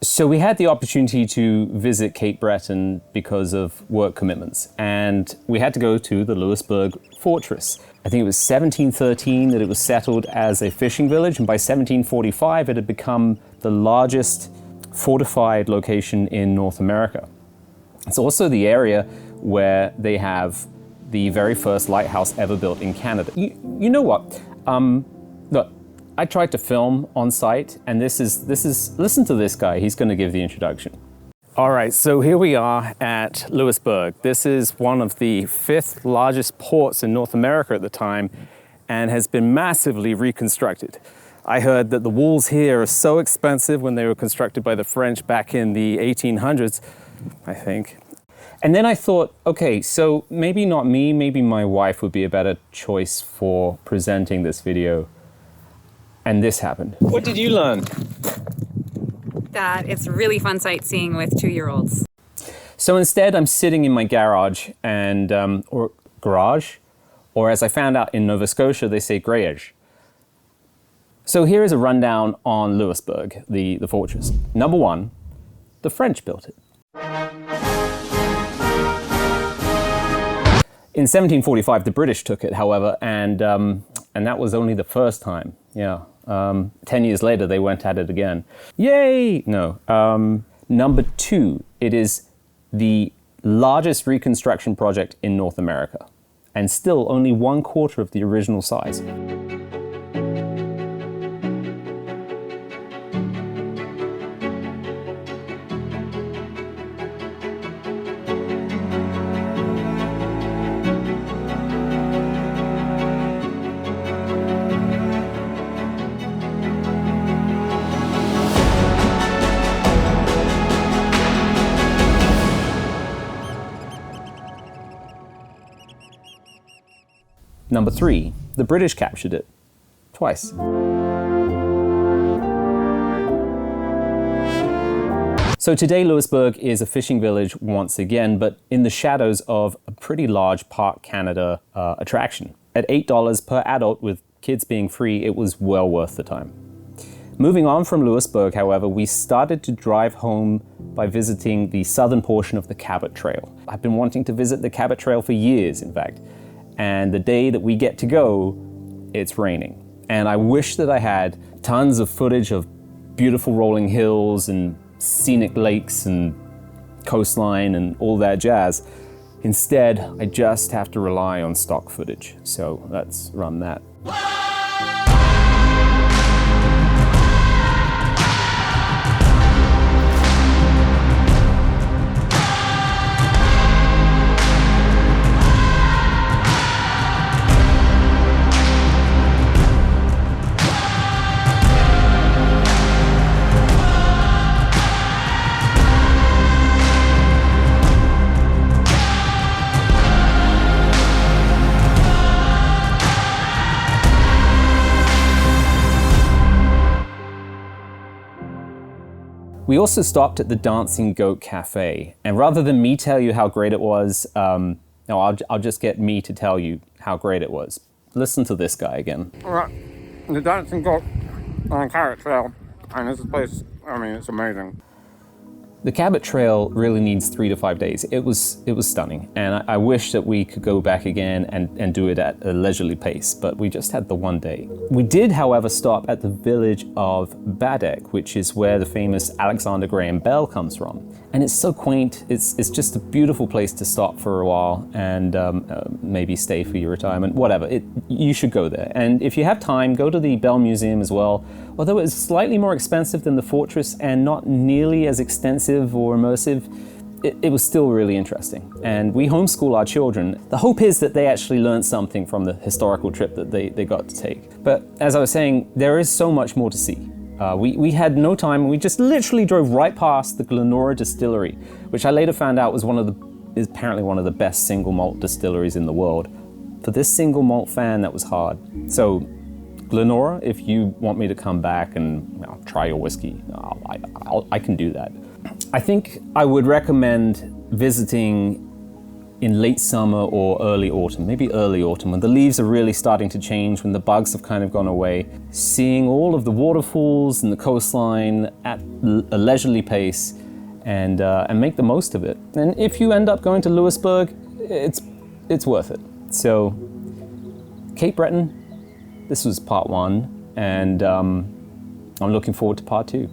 So we had the opportunity to visit Cape Breton because of work commitments, and we had to go to the Louisbourg Fortress. I think it was 1713 that it was settled as a fishing village, and by 1745 it had become the largest fortified location in North America. It's also the area where they have the very first lighthouse ever built in Canada. You know what? Look, I tried to film on site, and this is listen to this guy. He's going to give the introduction. All right, so here we are at Louisbourg. This is one of the 5th largest ports in North America at the time, and has been massively reconstructed. I heard that the walls here are so expensive when they were constructed by the French back in the 1800s, I think. And then I thought, okay, so maybe not me, maybe my wife would be a better choice for presenting this video. And this happened. What did you learn? That it's really fun sightseeing with 2-year-olds. So instead, I'm sitting in my garage and, or garage, or as I found out in Nova Scotia, they say greyage. So here is a rundown on Louisbourg, the fortress. Number 1, the French built it. In 1745, the British took it, however, and that was only the first time. Yeah. 10 years later, they went at it again. Yay! No. Number 2, it is the largest reconstruction project in North America, and still only 1/4 of the original size. Number 3, the British captured it twice. So today Louisbourg is a fishing village once again, but in the shadows of a pretty large Park Canada attraction. At $8 per adult, with kids being free, it was well worth the time. Moving on from Louisbourg, however, we started to drive home by visiting the southern portion of the Cabot Trail. I've been wanting to visit the Cabot Trail for years, in fact. And the day that we get to go, it's raining. And I wish that I had tons of footage of beautiful rolling hills and scenic lakes and coastline and all that jazz. Instead, I just have to rely on stock footage. So let's run that. We also stopped at the Dancing Goat Cafe, and rather than me tell you how great it was, no, I'll just get me to tell you how great it was. Listen to this guy again. All right, the Dancing Goat on Cabot Trail, and this place, I mean, it's amazing. The Cabot Trail really needs 3 to 5 days. It was stunning, and I wish that we could go back again and do it at a leisurely pace, but we just had the one day. We did, however, stop at the village of Baddeck, which is where the famous Alexander Graham Bell comes from. And it's so quaint. It's just a beautiful place to stop for a while and maybe stay for your retirement, whatever. You should go there. And if you have time, go to the Bell Museum as well. Although it's slightly more expensive than the Fortress and not nearly as extensive or immersive, it was still really interesting. And we homeschool our children. The hope is that they actually learned something from the historical trip that they got to take. But as I was saying, there is so much more to see. We had no time. We just literally drove right past the Glenora Distillery, which I later found out was is apparently one of the best single malt distilleries in the world. For this single malt fan, that was hard. So Glenora, if you want me to come back and try your whiskey, I can do that. I think I would recommend visiting in late summer or early autumn, maybe early autumn, when the leaves are really starting to change, when the bugs have kind of gone away, seeing all of the waterfalls and the coastline at a leisurely pace and make the most of it. And if you end up going to Louisbourg, it's worth it. So Cape Breton, this was part one, and I'm looking forward to part two.